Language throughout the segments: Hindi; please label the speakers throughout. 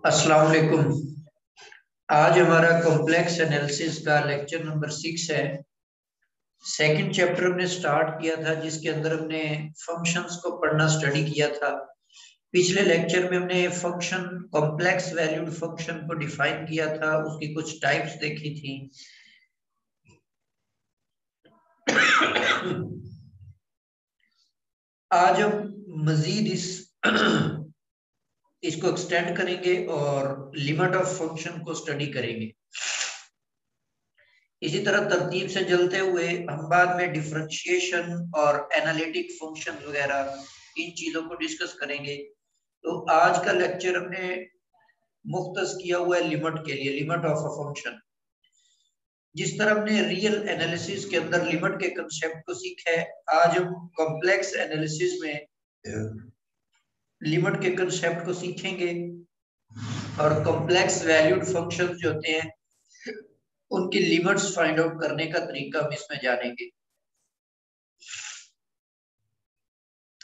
Speaker 1: अस्सलाम वालेकुम। आज हमारा कॉम्प्लेक्स एनालिसिस का लेक्चर नंबर 6 है। सेकंड चैप्टर हमने स्टार्ट किया था जिसके अंदर हमने फंक्शंस को पढ़ना स्टडी किया था। पिछले लेक्चर में हमने फंक्शन कॉम्प्लेक्स वैल्यूड फंक्शन को डिफाइन किया था, उसकी कुछ टाइप्स देखी थी। आज हम मजीद इसको एक्सटेंड करेंगे और लिमिट ऑफ फंक्शन को स्टडी करेंगे। इसी तरह तरतीब से चलते हुए हम बाद में डिफरेंशिएशन और एनालिटिक फंक्शन वगैरह इन चीजों को डिस्कस करेंगे। तो आज का लेक्चर हमने मुख्तस किया हुआ है लिमिट के लिए, लिमिट ऑफ अ फंक्शन। जिस तरह हमने रियल एनालिसिस के अंदर लिमिट के कंसेप्ट को सीखा है, आज हम कॉम्प्लेक्स एनालिसिस में लिमिट के कंसेप्ट को सीखेंगे और कॉम्प्लेक्स वैल्यूड फंक्शन जो होते हैं उनकी लिमिट्स फाइंड आउट करने का तरीका हम इसमें जानेंगे।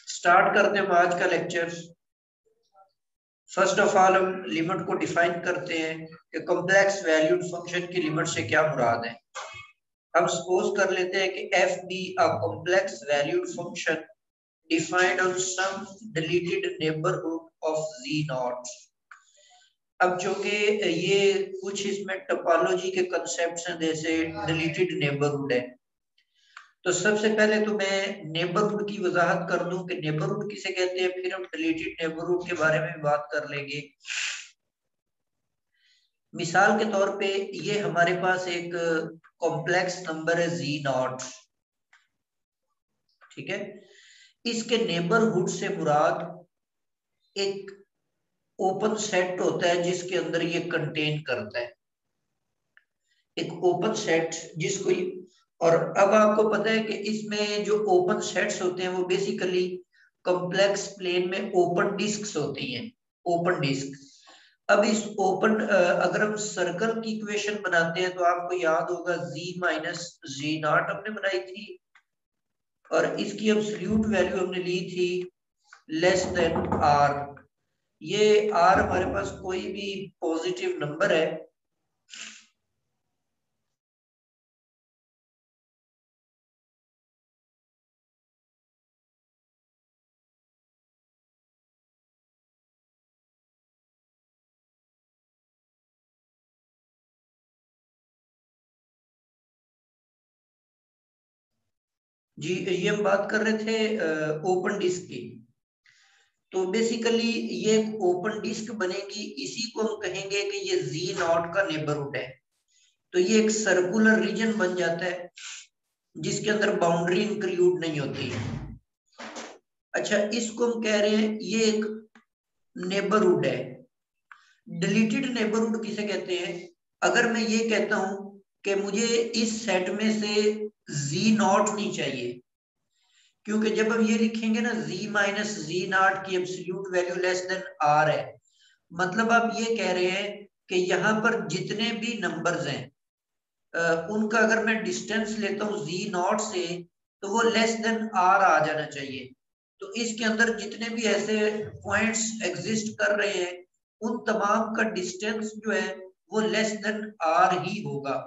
Speaker 1: स्टार्ट करते हैं आज का लेक्चर। फर्स्ट ऑफ ऑल हम लिमिट को डिफाइन करते हैं कि कॉम्प्लेक्स वैल्यूड फंक्शन की लिमिट से क्या मुराद है। हम सपोज कर लेते हैं कि F be a complex valued function defined on some deleted neighbourhood of z naught. अब जो कि ये कुछ इसमें टोपोलॉजी के कंसेप्ट्स हैं, जैसे डिलीटेड नेबरहुड है। तो सबसे पहले तो मैं नेबरहुड की वजाहत कर दूं कि नेबरहुड किसे कहते हैं, फिर हम डिलीटेड नेबरहुड के बारे में बात कर लेंगे। मिसाल के तौर पे ये हमारे पास एक कॉम्प्लेक्स नंबर है जी नॉट, ठीक है। इसके नेबरहुड से मुराद एक ओपन सेट होता है जिसके अंदर ये कंटेन करता है, एक ओपन सेट जिसको और अब आपको पता है कि इसमें जो ओपन सेट्स होते हैं वो बेसिकली कॉम्प्लेक्स प्लेन में ओपन डिस्क्स होती हैं, ओपन डिस्क। अब इस ओपन अगर हम सर्कल की इक्वेशन बनाते हैं तो आपको याद होगा z माइनस जी नॉट हमने बनाई थी और इसकी एब्सोल्यूट वैल्यू हमने ली थी लेस देन r। ये r हमारे पास कोई भी पॉजिटिव नंबर है, जी ये हम बात कर रहे थे ओपन डिस्क की। तो बेसिकली ये एक ओपन डिस्क बनेगी, इसी को हम कहेंगे कि ये जी नॉट का नेबरहुड है। तो ये एक सर्कुलर रीजन बन जाता है जिसके अंदर बाउंड्री इंक्लूड नहीं होती है। अच्छा, इसको हम कह रहे हैं ये एक नेबरहुड है। डिलीटेड नेबरहुड किसे कहते हैं? अगर मैं ये कहता हूं कि मुझे इस सेट में से जी नॉट नहीं चाहिए, क्योंकि जब हम ये लिखेंगे ना z माइनस जी नॉट की absolute value less than r है, मतलब आप ये कह रहे हैं कि यहाँ पर जितने भी नंबर्स हैं उनका अगर मैं डिस्टेंस लेता हूँ जी नॉट से तो वो लेस देन r आ जाना चाहिए। तो इसके अंदर जितने भी ऐसे पॉइंट्स एग्जिस्ट कर रहे हैं उन तमाम का डिस्टेंस जो है वो लेस देन r ही होगा।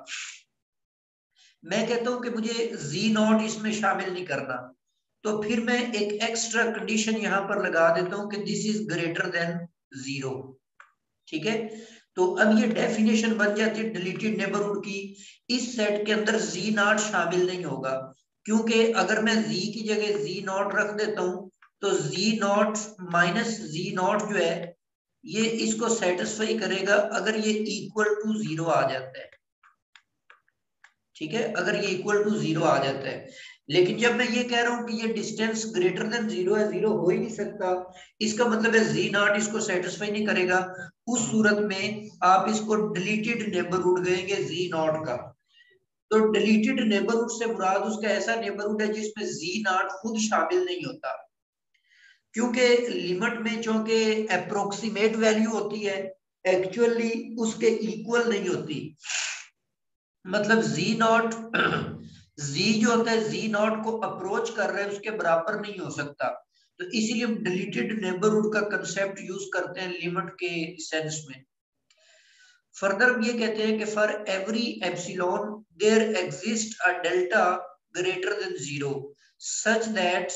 Speaker 1: मैं कहता हूं कि मुझे जी नॉट इसमें शामिल नहीं करना, तो फिर मैं एक एक्स्ट्रा कंडीशन यहां पर लगा देता हूं कि दिस इज ग्रेटर देन 0, ठीक है। तो अब ये डेफिनेशन बन जाती है डिलीटेड नेबरहुड की। इस सेट के अंदर जी नॉट शामिल नहीं होगा, क्योंकि अगर मैं जी की जगह जी नॉट रख देता हूं तो जी नॉट माइनस जी नॉट जो है ये इसको सेटिस्फाई करेगा अगर ये इक्वल टू 0 आ जाता है, ठीक है, अगर ये इक्वल टू 0 आ जाता है। लेकिन जब मैं ये कह रहा हूं कि ये डिस्टेंस ग्रेटर देन 0 है, 0 हो ही नहीं सकता, इसका मतलब है जी नॉट इसको सेटिस्फाई नहीं करेगा। उस सूरत में आप इसको डिलीटेड नेबरहुड कहेंगे जी नॉट का। तो डिलीटेड नेबरहुड से मुराद उसका ऐसा नेबरहुड है जिसमें जी नॉट खुद शामिल नहीं होता, क्योंकि लिमिट में चूंकि अप्रोक्सीमेट वैल्यू होती है, एक्चुअली उसके इक्वल नहीं होती। मतलब जी नॉट जी जो होता है जी नॉट को अप्रोच कर रहे हैं उसके बराबर नहीं हो सकता। तो इसीलिए हम डिलीटेड नेबरहुड का कंसेप्ट यूज करते हैं लिमिट के सेंस में। फर्दर हम ये कहते हैं कि for every epsilon there exist a delta greater than 0 such that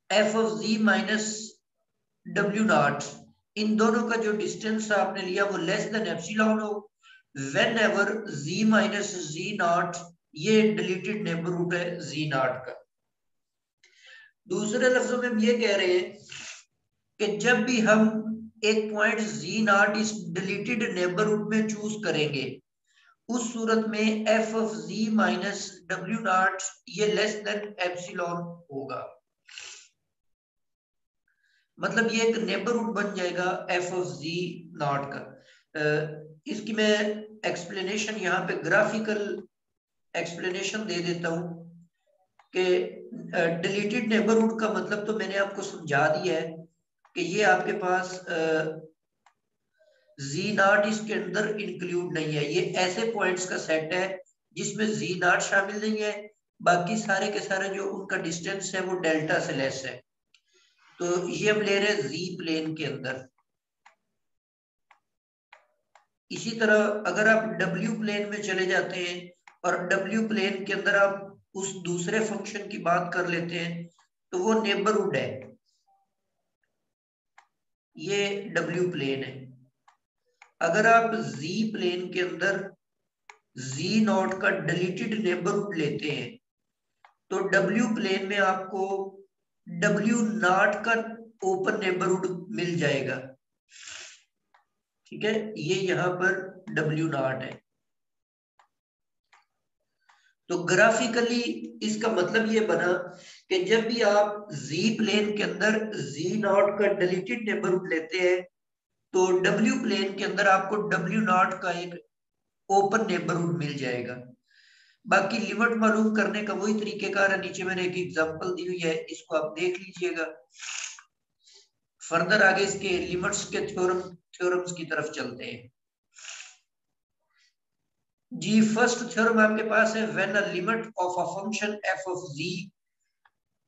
Speaker 1: f of ji minus W not, इन दोनों का जो डिस्टेंस आपने लिया वो लेस देन एप्सिलॉन हो whenever g minus g not, ये डिलीटेड नेबरहुड है जी नॉट का। दूसरे लफ्जों में हम ये कह रहे हैं कि जब भी हम एक पॉइंट जी नॉट इस डिलीटेड नेबरहुड में चूज करेंगे, उस सूरत में F of ji minus W naught ये लेस देन एप्सिलॉन होगा। मतलब ये एक नेबरहुड बन जाएगा एफ ऑफ जी नॉट का। इसकी मैं एक्सप्लेनेशन यहाँ पे ग्राफिकल एक्सप्लेनेशन दे देता हूं कि डिलीटेड नेबरहुड का मतलब तो मैंने आपको समझा दिया है कि ये आपके पास जी नॉट इसके अंदर इंक्लूड नहीं है। ये ऐसे पॉइंट्स का सेट है जिसमें जी नॉट शामिल नहीं है, बाकी सारे के सारे जो उनका डिस्टेंस है वो डेल्टा से लेस है। तो ये हम ले रहे हैं जी प्लेन के अंदर। इसी तरह अगर आप डब्ल्यू प्लेन में चले जाते हैं और डब्ल्यू प्लेन के अंदर आप उस दूसरे फंक्शन की बात कर लेते हैं तो वो नेबरहुड है, ये डब्ल्यू प्लेन है। अगर आप जी प्लेन के अंदर जी नॉट का डिलीटेड नेबरहुड लेते हैं तो डब्ल्यू प्लेन में आपको डब्ल्यू नॉट का ओपन नेबरहुड मिल जाएगा। ठीक है, ये यहां पर डब्ल्यू नॉट है। तो ग्राफिकली इसका मतलब ये बना कि जब भी आप जी प्लेन के अंदर जी नॉट का डिलीटेड नेबरहुड लेते हैं तो डब्ल्यू प्लेन के अंदर आपको डब्ल्यू नॉट का एक ओपन नेबरहुड मिल जाएगा। बाकी लिमिट मालूम करने का वही तरीकेकार है, नीचे मैंने एक एग्जांपल दी हुई है, इसको आप देख लीजिएगा। फर्दर आगे इसके लिमिट्स के थ्योरम्स की तरफ चलते हैं। जी फर्स्ट थ्योरम आपके पास है, when a limit of a function F of z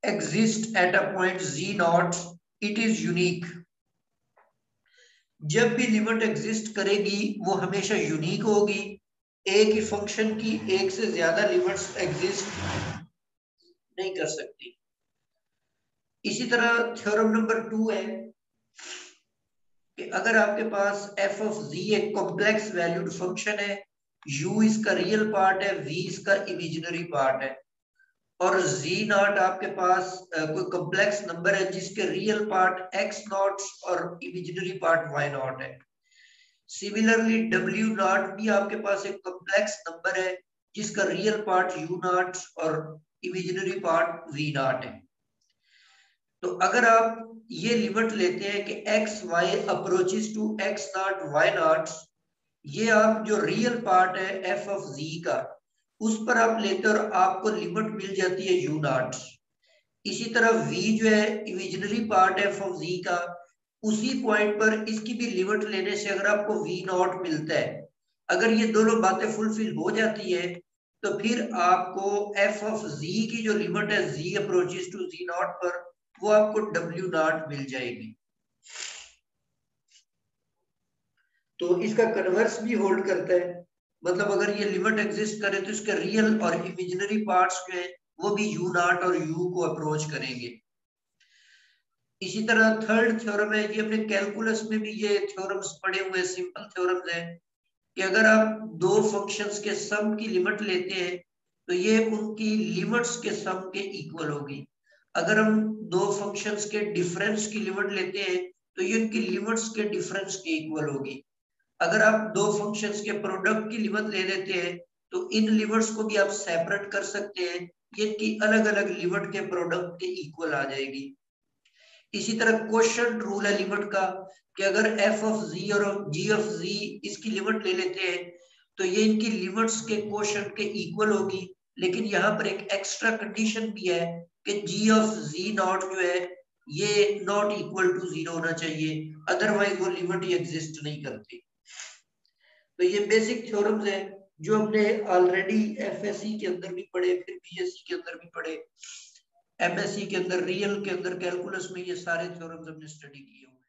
Speaker 1: exist at a point z naught it is unique. जब भी लिमिट एग्जिस्ट करेगी वो हमेशा यूनिक होगी। एक ही फंक्शन की एक से ज्यादा लिमिट्स एग्जिस्ट नहीं कर सकती। इसी तरह थ्योरम नंबर 2 है कि अगर आपके पास एफ ऑफ जी एक कॉम्प्लेक्स वैल्यूड फंक्शन है, यू इसका रियल पार्ट है, वी इसका इमेजिनरी पार्ट है, और जी नॉट आपके पास कोई कॉम्प्लेक्स नंबर है जिसके रियल पार्ट एक्स नॉट और इमेजिनरी पार्ट वाई नॉट है। सिमिलरली डब्ल्यू नॉट भी आपके पास एक कॉम्प्लेक्स नंबर है जिसका रियल पार्ट यू नॉट और इमेजिनरी पार्ट वी नॉट है। तो अगर आप ये लिमिट लेते हैं कि X Y approaches to X naught Y naught, ये आप जो रियल पार्ट है एफ ऑफ जी का उस पर आप लेते हैं और आपको लिमिट मिल जाती है यू नॉट। इसी तरह v जो है इमेजिनरी पार्ट है एफ ऑफ जी का, उसी पॉइंट पर इसकी भी लिमिट लेने से अगर आपको v नॉट मिलता है, अगर ये दोनों बातें फुलफिल हो जाती है तो फिर आपको एफ ऑफ जी की जो लिमिट है z approaches to z naught पर, वो आपको w नॉट मिल जाएगी। तो इसका कन्वर्स भी होल्ड करता है, मतलब अगर ये लिमिट एग्जिस्ट करे तो इसके रियल और इमेजिनरी पार्ट्स जो है वो भी यू नॉट और यू को अप्रोच करेंगे। इसी तरह थर्ड थ्योरम है, ये अपने कैलकुलस में भी ये थ्योरम्स पढ़े हुए सिंपल थ्योरम्स हैं कि अगर आप दो फंक्शंस के सम की लिमिट लेते हैं तो ये उनकी लिमिट्स के सम के इक्वल होगी। अगर हम दो फंक्शंस के डिफरेंस की लिमिट लेते हैं तो ये उनकी लिमिट्स के डिफरेंस के इक्वल होगी। अगर आप दो फंक्शंस के प्रोडक्ट की लिमिट ले लेते हैं तो इन लिमिट्स को भी आप सेपरेट कर सकते हैं, ये इनकी अलग अलग लिमिट के प्रोडक्ट के इक्वल आ जाएगी। इसी तरह क्वोशंट रूल है लिमिट का कि अगर एफ ऑफ जी और जी ऑफ जी इसकी लिमिट ले लेते हैं तो ये इनकी लिमिट्स के क्वोशंट के इक्वल होगी। लेकिन यहाँ पर एक एक्स्ट्रा कंडीशन भी है कि जी ऑफ जी नॉट जो है ये नॉट इक्वल टू 0 होना चाहिए, अदरवाइज वो लिमिट ही एग्जिस्ट नहीं करती। तो ये बेसिक थ्योरम्स है जो हमने ऑलरेडी एफएससी के अंदर भी पढ़े, फिर बीएससी के अंदर भी पढ़े। एमएससी के अंदर, रियल के अंदर, कैलकुलस में ये सारे थ्योरम्स हमने स्टडी किए हुए।